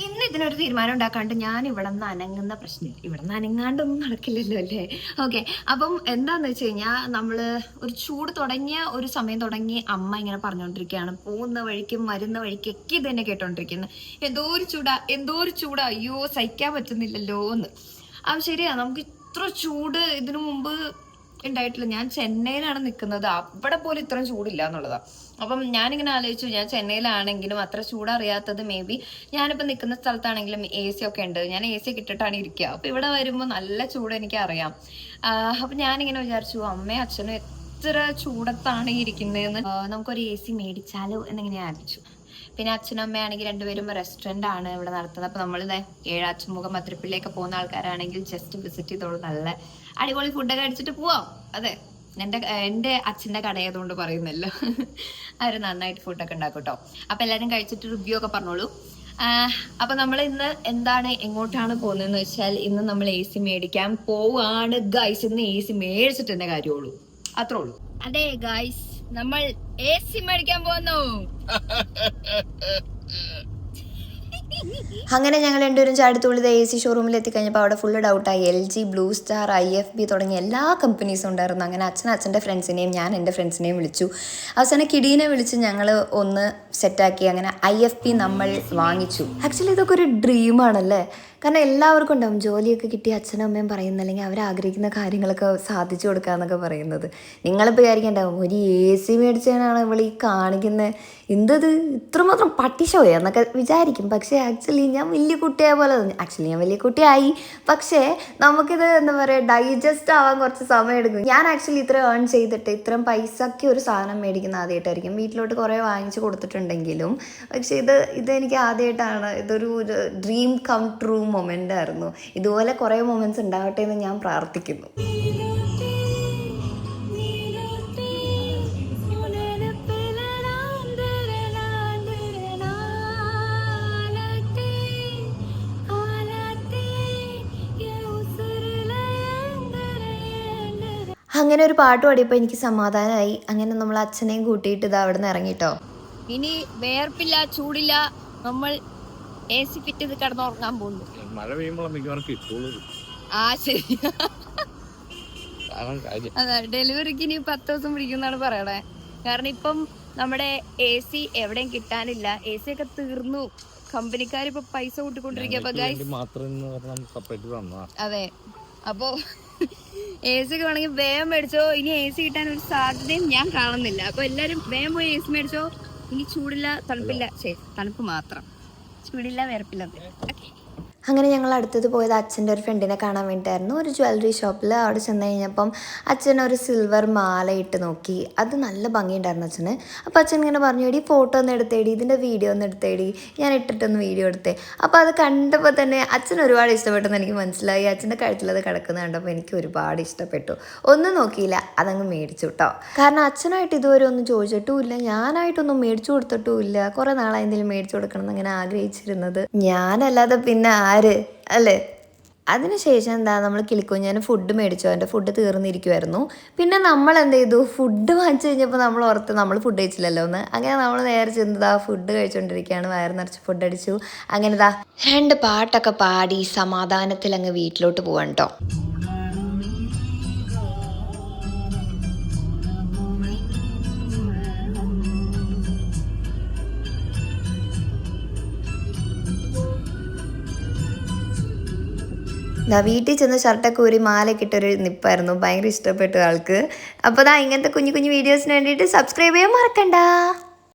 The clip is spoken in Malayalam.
ഇന്ന് ഇതിനൊരു തീരുമാനം ഉണ്ടാക്കാണ്ട് ഞാൻ ഇവിടെ നിന്ന് അനങ്ങുന്ന പ്രശ്നമില്ല. ഇവിടെ നിന്ന് അനങ്ങാണ്ടൊന്നും നടക്കില്ലല്ലോ അല്ലേ? ഓക്കെ, അപ്പം എന്താന്ന് വെച്ച് കഴിഞ്ഞാൽ നമ്മള് ഒരു ചൂട് തുടങ്ങിയ ഒരു സമയം തുടങ്ങി അമ്മ ഇങ്ങനെ പറഞ്ഞുകൊണ്ടിരിക്കുകയാണ്, പോകുന്ന വഴിക്കും വരുന്ന വഴിക്കൊക്കെ ഇത് തന്നെ കേട്ടോണ്ടിരിക്കുന്നത്. എന്തോ ഒരു ചൂടാ, അയ്യോ സഹിക്കാൻ പറ്റുന്നില്ലല്ലോ എന്ന്. അപ്പം ശരിയാ, നമുക്ക് ഇത്ര ചൂട് ഇതിനു മുമ്പ് ഉണ്ടായിട്ടില്ല. ഞാൻ ചെന്നൈയിലാണ് നിൽക്കുന്നത്, അവിടെ പോലും ഇത്രയും ചൂടില്ല എന്നുള്ളതാണ്. അപ്പം ഞാനിങ്ങനെ ആലോചിച്ചു, ഞാൻ ചെന്നൈയിലാണെങ്കിലും അത്ര ചൂടറിയാത്തത് മേ ബി ഞാനിപ്പോൾ നിൽക്കുന്ന സ്ഥലത്താണെങ്കിലും AC ഒക്കെ ഉണ്ട്. ഞാൻ AC ഒക്കെ ഇട്ടിട്ടാണ് ഇരിക്കുക. അപ്പം ഇവിടെ വരുമ്പോൾ നല്ല ചൂട് എനിക്ക് അറിയാം. അപ്പം ഞാനിങ്ങനെ വിചാരിച്ചു, അമ്മയും അച്ഛനും എത്ര ചൂടത്താണ് ഇരിക്കുന്നതെന്ന്, നമുക്കൊരു AC മേടിച്ചാലോ എന്നിങ്ങനെ ആലോചിച്ചു. പിന്നെ അച്ഛനും അമ്മയാണെങ്കിൽ രണ്ടുപേരും റെസ്റ്റോറൻ്റ് ആണ് ഇവിടെ നടത്തുന്നത്. അപ്പം നമ്മളിത് ഏഴാച്ചുമുഖം മധുരപ്പള്ളിയൊക്കെ പോകുന്ന ആൾക്കാരാണെങ്കിൽ ജസ്റ്റ് വിസിറ്റ് ചെയ്തോളൂ, നല്ല അടിപൊളി ഫുഡൊക്കെ അടിച്ചിട്ട് പോവാം. അതെ, എൻ്റെ അച്ഛൻ്റെ കടയായതുകൊണ്ട് പറയുന്നല്ലോ. അവർ നന്നായിട്ട് ഫുഡൊക്കെ ഉണ്ടാക്കും കേട്ടോ. അപ്പം എല്ലാവരും കഴിച്ചിട്ട് റിവ്യൂ ഒക്കെ പറഞ്ഞോളൂ. അപ്പം നമ്മൾ ഇന്ന് എങ്ങോട്ടാണ് പോകുന്നതെന്ന് വെച്ചാൽ, ഇന്ന് നമ്മൾ AC മേടിക്കാൻ പോവാണ് ഗൈസ്. ഇന്ന് AC മേടിച്ചിട്ട് തന്നെ കാര്യമുള്ളൂ, അത്രേ ഉള്ളൂ. അതെ ഗൈസ്, നമ്മൾ AC മേടിക്കാൻ പോകുന്നു. അങ്ങനെ ഞങ്ങൾ രണ്ടുപേരും ചാടിത്തുള്ളിത് AC ഷോറൂമിൽ എത്തിക്കഴിഞ്ഞപ്പോൾ അവിടെ ഫുള്ള് ഡൗട്ടായി. LG, ബ്ലൂ സ്റ്റാർ, IFB തുടങ്ങിയ എല്ലാ കമ്പനീസും ഉണ്ടായിരുന്നു. അങ്ങനെ അച്ഛൻ്റെ ഫ്രണ്ട്സിനെയും ഞാൻ എൻ്റെ ഫ്രണ്ട്സിനെയും വിളിച്ചു. അവസാനം കിടീനെ വിളിച്ച് ഞങ്ങൾ ഒന്ന് സെറ്റാക്കി. അങ്ങനെ IFB നമ്മൾ വാങ്ങിച്ചു. ആക്ച്വലി ഇതൊക്കെ ഒരു ഡ്രീമാണല്ലേ. കാരണം എല്ലാവർക്കും ഉണ്ടാവും ജോലിയൊക്കെ കിട്ടി അച്ഛനും അമ്മയും പറയുന്നത്, അല്ലെങ്കിൽ അവരാഗ്രഹിക്കുന്ന കാര്യങ്ങളൊക്കെ സാധിച്ചു കൊടുക്കാന്നൊക്കെ പറയുന്നത്. നിങ്ങളിപ്പോൾ വിചാരിക്കണ്ടാവും, ഒരു AC മേടിച്ചതിനാണ് ഇവളീ കാണിക്കുന്നത്, എന്തത് ഇത്രമാത്രം പട്ടിഷോയോ എന്നൊക്കെ വിചാരിക്കും. പക്ഷേ ആക്ച്വലി ഞാൻ വലിയ കുട്ടിയായ പോലെ തോന്നി. ആക്ച്വലി ഞാൻ വലിയ കുട്ടിയായി, പക്ഷേ നമുക്കിത് എന്താ പറയുക, ഡൈജസ്റ്റ് ആവാൻ കുറച്ച് സമയം എടുക്കും. ഞാൻ ആക്ച്വലി ഇത്ര ഏൺ ചെയ്തിട്ട് ഇത്രയും പൈസയ്ക്ക് ഒരു സാധനം മേടിക്കുന്ന ആദ്യമായിട്ടായിരിക്കും. വീട്ടിലോട്ട് കുറേ വാങ്ങിച്ച് കൊടുത്തിട്ടുണ്ടെങ്കിലും പക്ഷേ ഇതെനിക്ക് ആദ്യമായിട്ടാണ്. ഇതൊരു ഡ്രീം കം ട്രൂ മൊമെൻ്റ് ആയിരുന്നു. ഇതുപോലെ കുറേ മൊമെൻറ്റ്സ് ഉണ്ടാവട്ടെ എന്ന് ഞാൻ പ്രാർത്ഥിക്കുന്നു. അങ്ങനെ ഒരു പാട്ട് പാടിയപ്പോൾ എനിക്ക് സമാധാനമായി. അങ്ങനെ നമ്മൾ അച്ഛനെയും കൂട്ടിയിട്ട് ഇത് അവിടെ നിന്ന് ഇറങ്ങിട്ടോ. ഇനി വേർപ്പില്ല, ചൂടില്ല, നമ്മൾ AC ഫിറ്റ് ചെയ്ത് കിടന്നുറങ്ങാൻ പോകുന്നു. മഴ പെയ്യുമ്പോൾ ശരി. അതെ, ഡെലിവറിക്ക് ഇനി 10 ദിവസം പിടിക്കുന്നാണ് പറയണേ. കാരണം ഇപ്പം നമ്മുടെ AC എവിടെയും കിട്ടാനില്ല. AC ഒക്കെ തീർന്നു. കമ്പനിക്കാരിപ്പോ പൈസ കൂട്ടിക്കൊണ്ടിരിക്കുക. അതെ, അപ്പോ AC ഒക്കെ വേണമെങ്കിൽ വേഗം മേടിച്ചോ. ഇനി AC കിട്ടാൻ ഒരു സാധ്യതയും ഞാൻ കാണുന്നില്ല. അപ്പൊ എല്ലാരും വേഗം പോയി AC മേടിച്ചോ. ഇനി ചൂടില്ല, തണുപ്പില്ല, തണുപ്പ് മാത്രം, ചൂടില്ല, വേർപ്പില്ല. അങ്ങനെ ഞങ്ങൾ അടുത്തത് പോയത് അച്ഛൻ്റെ ഒരു ഫ്രണ്ടിനെ കാണാൻ വേണ്ടിയിട്ടായിരുന്നു. ഒരു ജ്വല്ലറി ഷോപ്പിൽ. അവിടെ ചെന്ന് കഴിഞ്ഞപ്പം അച്ഛൻ ഒരു സിൽവർ മാല ഇട്ട് നോക്കി. അത് നല്ല ഭംഗിയുണ്ടായിരുന്നു അച്ഛന്. അപ്പോൾ അച്ഛൻ ഇങ്ങനെ പറഞ്ഞു, എടി ഫോട്ടോ ഒന്ന് എടുത്തേടി, ഇതിൻ്റെ വീഡിയോ ഒന്ന് എടുത്തേടി, ഞാൻ ഇട്ടിട്ടൊന്ന് വീഡിയോ എടുത്തേ. അപ്പോൾ അത് കണ്ടപ്പോൾ തന്നെ അച്ഛൻ ഒരുപാട് ഇഷ്ടപ്പെട്ടെന്ന് എനിക്ക് മനസ്സിലായി. അച്ഛൻ്റെ കഴുത്തിലത് കിടക്കുന്നത് കണ്ടപ്പോൾ എനിക്ക് ഒരുപാട് ഇഷ്ടപ്പെട്ടു. ഒന്നും നോക്കിയില്ല, അതങ്ങ് മേടിച്ചു കേട്ടോ. കാരണം അച്ഛനായിട്ട് ഇതുവരെ ഒന്നും ചോദിച്ചിട്ടുമില്ല, ഞാനായിട്ടൊന്നും മേടിച്ചു കൊടുത്തിട്ടുമില്ല. കുറേ നാളായി എന്തെങ്കിലും മേടിച്ചു കൊടുക്കണം എന്ന് അങ്ങനെ ആഗ്രഹിച്ചിരുന്നത്. ഞാനല്ലാതെ പിന്നെ അല്ലേ. അതിനുശേഷം എന്താ, നമ്മൾ കിളിക്കുഞ്ഞിന് ഫുഡ് മേടിച്ചു. എൻ്റെ ഫുഡ് തീർന്നിരിക്കുമായിരുന്നു. പിന്നെ നമ്മൾ എന്ത് ചെയ്തു, ഫുഡ് വാങ്ങിച്ചു കഴിഞ്ഞപ്പോൾ നമ്മൾ ഓർത്ത് നമ്മൾ ഫുഡ് കഴിച്ചില്ലല്ലോ എന്ന്. അങ്ങനെ നമ്മൾ നേരെ ചെന്നതാ ഫുഡ് കഴിച്ചുകൊണ്ടിരിക്കുകയാണ്. വയറ് നിറച്ച് ഫുഡ് അടിച്ചു. അങ്ങനെ 2 പാട്ടൊക്കെ പാടി സമാധാനത്തിൽ അങ്ങ് വീട്ടിലോട്ട് പോവാൻ കേട്ടോ. വീട്ടിൽ ചെന്ന് ഷർട്ടൊക്കെ ഊരി മാലയൊക്കെ ഇട്ടൊരു നിപ്പായിരുന്നു. ഭയങ്കര ഇഷ്ടപ്പെട്ടു ആൾക്ക്. അപ്പോൾ ഇങ്ങനത്തെ കുഞ്ഞു കുഞ്ഞു വീഡിയോസിന് വേണ്ടിയിട്ട് സബ്സ്ക്രൈബ് ചെയ്യാൻ മറക്കണ്ട.